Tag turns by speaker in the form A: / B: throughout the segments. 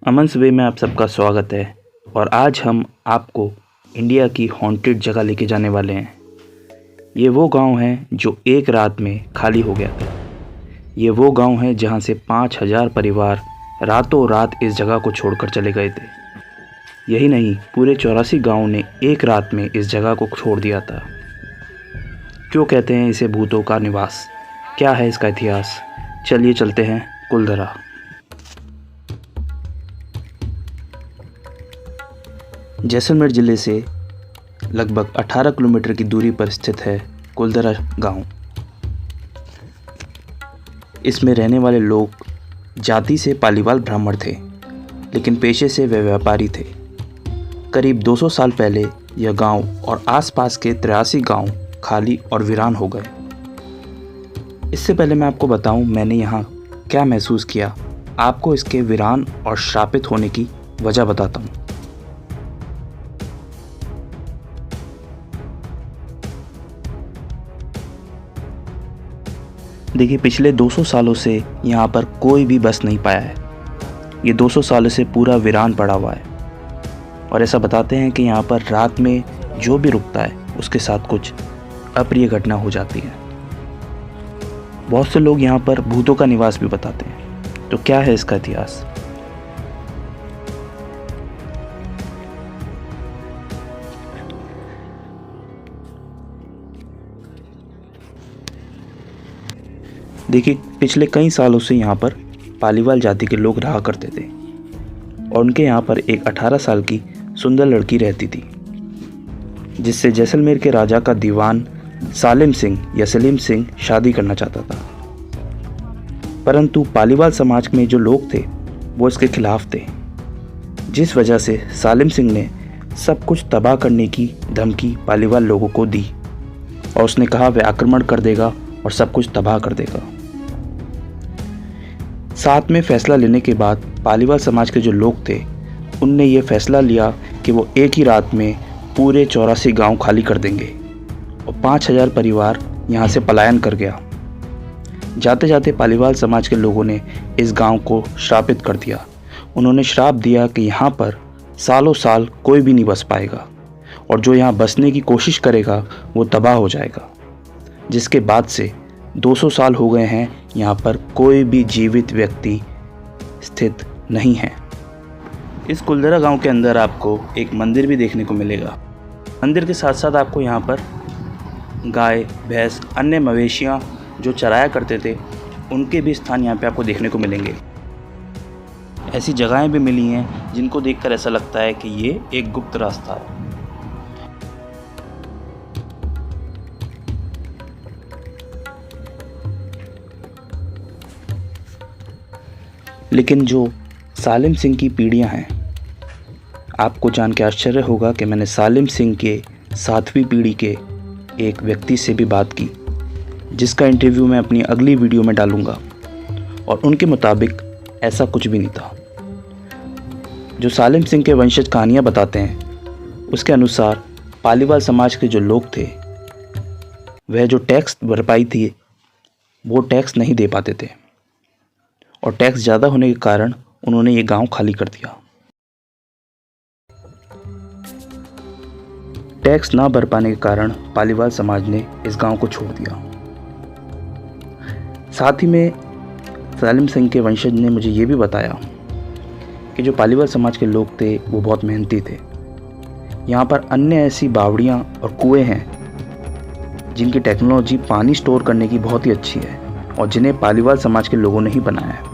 A: अमन सुबह में आप सबका स्वागत है। और आज हम आपको इंडिया की हॉन्टेड जगह लेके जाने वाले हैं। ये वो गांव है जो एक रात में खाली हो गया था। ये वो गांव है जहां से 5,000 परिवार रातों रात इस जगह को छोड़कर चले गए थे। यही नहीं, पूरे 84 गाँव ने एक रात में इस जगह को छोड़ दिया था। क्यों कहते हैं इसे भूतों का निवास? क्या है इसका इतिहास? चलिए चलते हैं कुलधरा। जैसलमेर ज़िले से लगभग 18 किलोमीटर की दूरी पर स्थित है कुलधरा गांव। इसमें रहने वाले लोग जाति से पालीवाल ब्राह्मण थे, लेकिन पेशे से वे व्यापारी थे। करीब 200 साल पहले यह गांव और आसपास के 83 गांव खाली और वीरान हो गए। इससे पहले मैं आपको बताऊं मैंने यहाँ क्या महसूस किया, आपको इसके वीरान और श्रापित होने की वजह बताता हूँ। देखिए, पिछले 200 सालों से यहाँ पर कोई भी बस नहीं पाया है। ये 200 सालों से पूरा वीरान पड़ा हुआ है। और ऐसा बताते हैं कि यहाँ पर रात में जो भी रुकता है उसके साथ कुछ अप्रिय घटना हो जाती है। बहुत से लोग यहाँ पर भूतों का निवास भी बताते हैं। तो क्या है इसका इतिहास? देखिए, पिछले कई सालों से यहाँ पर पालीवाल जाति के लोग रहा करते थे और उनके यहाँ पर एक 18 साल की सुंदर लड़की रहती थी, जिससे जैसलमेर के राजा का दीवान सालिम सिंह या सलीम सिंह शादी करना चाहता था। परंतु पालीवाल समाज में जो लोग थे वो इसके खिलाफ थे, जिस वजह से सालिम सिंह ने सब कुछ तबाह करने की धमकी पालीवाल लोगों को दी और उसने कहा वह आक्रमण कर देगा और सब कुछ तबाह कर देगा। साथ में फैसला लेने के बाद पालीवाल समाज के जो लोग थे उनने ये फैसला लिया कि वो एक ही रात में पूरे 84 गांव खाली कर देंगे और 5,000 परिवार यहाँ से पलायन कर गया। जाते जाते पालीवाल समाज के लोगों ने इस गांव को श्रापित कर दिया। उन्होंने श्राप दिया कि यहाँ पर सालों साल कोई भी नहीं बस पाएगा और जो यहाँ बसने की कोशिश करेगा वो तबाह हो जाएगा। जिसके बाद से 200 साल हो गए हैं, यहाँ पर कोई भी जीवित व्यक्ति स्थित नहीं है। इस कुलधरा गांव के अंदर आपको एक मंदिर भी देखने को मिलेगा। मंदिर के साथ साथ आपको यहाँ पर गाय, भैंस, अन्य मवेशियाँ जो चराया करते थे उनके भी स्थान यहाँ पे आपको देखने को मिलेंगे। ऐसी जगहें भी मिली हैं जिनको देखकर ऐसा लगता है कि ये एक गुप्त रास्ता है। लेकिन जो सालिम सिंह की पीढ़ियां हैं, आपको जान के आश्चर्य होगा कि मैंने सालिम सिंह के 7वीं पीढ़ी के एक व्यक्ति से भी बात की, जिसका इंटरव्यू मैं अपनी अगली वीडियो में डालूंगा। और उनके मुताबिक ऐसा कुछ भी नहीं था। जो सालिम सिंह के वंशज कहानियाँ बताते हैं उसके अनुसार पालीवाल समाज के जो लोग थे वह जो टैक्स भरपाई थी वो टैक्स नहीं दे पाते थे और टैक्स ज़्यादा होने के कारण उन्होंने ये गांव खाली कर दिया। टैक्स ना भर पाने के कारण पालीवाल समाज ने इस गांव को छोड़ दिया। साथ ही में सालिम सिंह के वंशज ने मुझे ये भी बताया कि जो पालीवाल समाज के लोग थे वो बहुत मेहनती थे। यहाँ पर अन्य ऐसी बावड़ियाँ और कुएँ हैं जिनकी टेक्नोलॉजी पानी स्टोर करने की बहुत ही अच्छी है और जिन्हें पालीवाल समाज के लोगों ने ही बनाया है।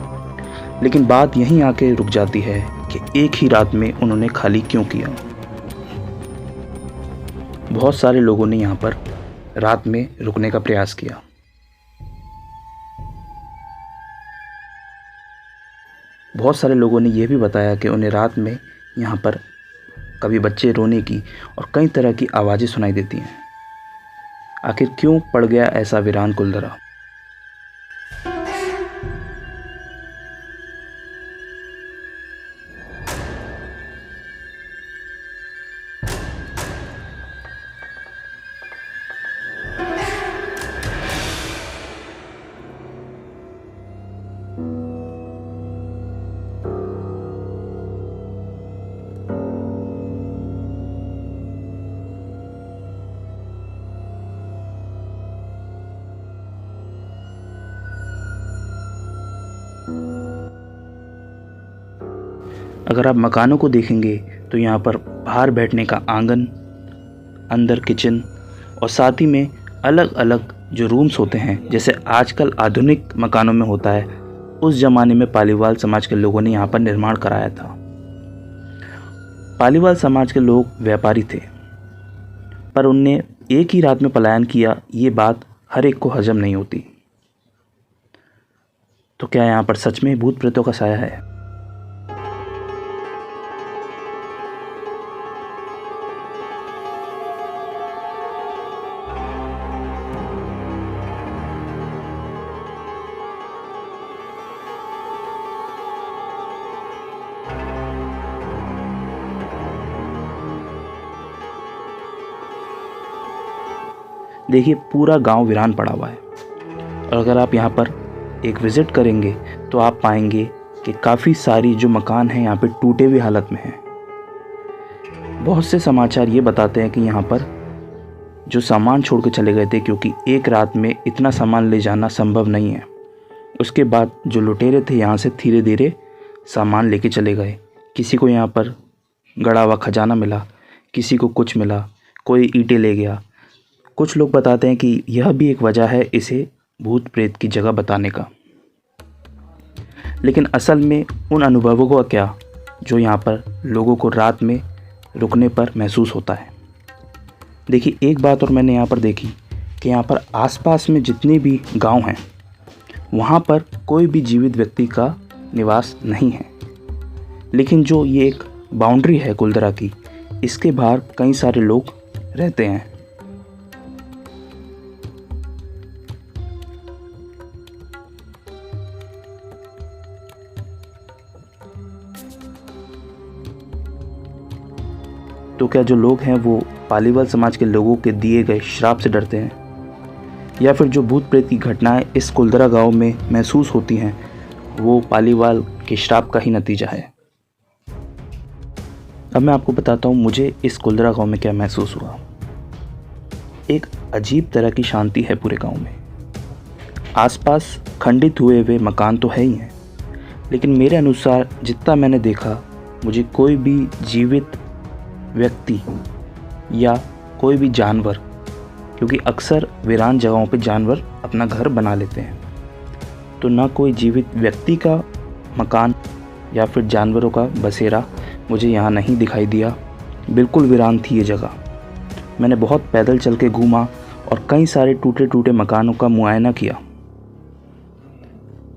A: लेकिन बात यहीं आके रुक जाती है कि एक ही रात में उन्होंने खाली क्यों किया। बहुत सारे लोगों ने यहाँ पर रात में रुकने का प्रयास किया। बहुत सारे लोगों ने यह भी बताया कि उन्हें रात में यहाँ पर कभी बच्चे रोने की और कई तरह की आवाज़ें सुनाई देती हैं। आखिर क्यों पड़ गया ऐसा वीरान कुलधरा? अगर आप मकानों को देखेंगे तो यहाँ पर बाहर बैठने का आंगन, अंदर किचन और साथ ही में अलग अलग जो रूम्स होते हैं जैसे आजकल आधुनिक मकानों में होता है, उस ज़माने में पालीवाल समाज के लोगों ने यहाँ पर निर्माण कराया था। पालीवाल समाज के लोग व्यापारी थे, पर उनने एक ही रात में पलायन किया, ये बात हर एक को हजम नहीं होती। तो क्या यहाँ पर सच में भूत प्रेतों का साया है? देखिए, पूरा गांव वीरान पड़ा हुआ है और अगर आप यहाँ पर एक विज़िट करेंगे तो आप पाएंगे कि काफ़ी सारी जो मकान हैं यहाँ पे टूटे हुए हालत में हैं। बहुत से समाचार ये बताते हैं कि यहाँ पर जो सामान छोड़ के चले गए थे, क्योंकि एक रात में इतना सामान ले जाना संभव नहीं है। उसके बाद जो लुटेरे थे यहाँ से धीरे धीरे सामान लेके चले गए। किसी को यहाँ पर गड़ा हुआ खजाना मिला, किसी को कुछ मिला, कोई ईंटें ले गया। कुछ लोग बताते हैं कि यह भी एक वजह है इसे भूत प्रेत की जगह बताने का। लेकिन असल में उन अनुभवों का क्या जो यहाँ पर लोगों को रात में रुकने पर महसूस होता है। देखिए, एक बात और मैंने यहाँ पर देखी कि यहाँ पर आसपास में जितने भी गांव हैं वहाँ पर कोई भी जीवित व्यक्ति का निवास नहीं है, लेकिन जो ये एक बाउंड्री है कुलधरा की, इसके बाहर कई सारे लोग रहते हैं। तो क्या जो लोग हैं वो पालीवाल समाज के लोगों के दिए गए श्राप से डरते हैं, या फिर जो भूत प्रेत की घटनाएं इस कुलधरा गांव में महसूस होती हैं वो पालीवाल के श्राप का ही नतीजा है? अब मैं आपको बताता हूँ मुझे इस कुलधरा गांव में क्या महसूस हुआ। एक अजीब तरह की शांति है पूरे गांव में। आसपास खंडित हुए मकान तो है ही हैं, लेकिन मेरे अनुसार जितना मैंने देखा, मुझे कोई भी जीवित व्यक्ति या कोई भी जानवर, क्योंकि अक्सर वीरान जगहों पे जानवर अपना घर बना लेते हैं, तो ना कोई जीवित व्यक्ति का मकान या फिर जानवरों का बसेरा मुझे यहाँ नहीं दिखाई दिया। बिल्कुल वीरान थी ये जगह। मैंने बहुत पैदल चल के घूमा और कई सारे टूटे टूटे मकानों का मुआयना किया।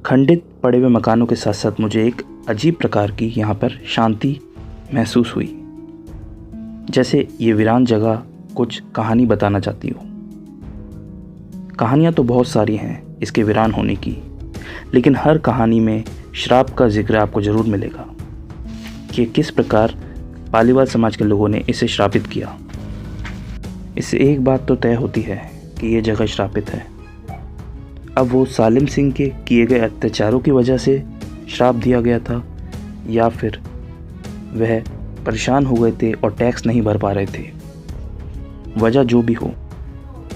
A: खंडित पड़े हुए मकानों के साथ साथ मुझे एक अजीब प्रकार की यहाँ पर शांति महसूस हुई, जैसे ये वीरान जगह कुछ कहानी बताना चाहती हो। कहानियाँ तो बहुत सारी हैं इसके वीरान होने की, लेकिन हर कहानी में श्राप का जिक्र आपको ज़रूर मिलेगा कि किस प्रकार पालीवाल समाज के लोगों ने इसे श्रापित किया। इससे एक बात तो तय होती है कि ये जगह श्रापित है। अब वो सालिम सिंह के किए गए अत्याचारों की वजह से श्राप दिया गया था, या फिर वह परेशान हो गए थे और टैक्स नहीं भर पा रहे थे। वजह जो भी हो,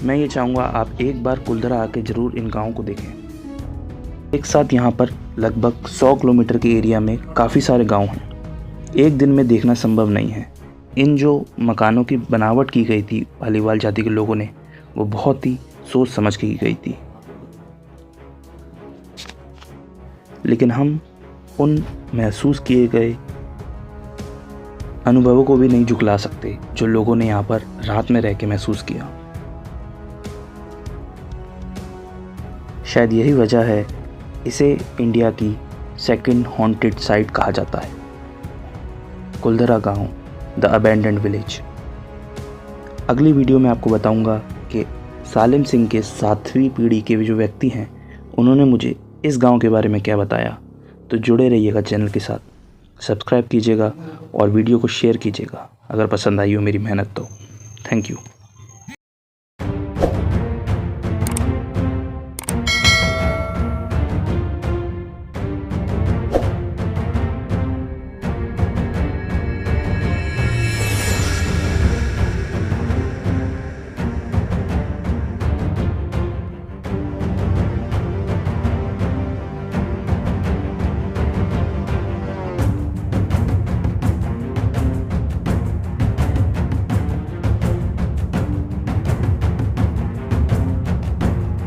A: मैं ये चाहूँगा आप एक बार कुलधरा आके ज़रूर इन गाँव को देखें। एक साथ यहाँ पर लगभग 100 किलोमीटर के एरिया में काफ़ी सारे गांव हैं। एक दिन में देखना संभव नहीं है। इन जो मकानों की बनावट की गई थी पालीवाल जाति के लोगों ने, वो बहुत ही सोच समझ के की गई थी। लेकिन हम उन महसूस किए गए अनुभवों को भी नहीं झुकला सकते जो लोगों ने यहाँ पर रात में रह के महसूस किया। शायद यही वजह है इसे इंडिया की सेकंड हॉन्टेड साइट कहा जाता है, कुलधरा गांव, द अबैंडन्ड विलेज। अगली वीडियो में आपको बताऊंगा कि सालिम सिंह के 7वीं पीढ़ी के जो व्यक्ति हैं उन्होंने मुझे इस गांव के बारे में क्या बताया। तो जुड़े रहिएगा चैनल के साथ, सब्सक्राइब कीजिएगा और वीडियो को शेयर कीजिएगा अगर पसंद आई हो मेरी मेहनत तो। Thank you.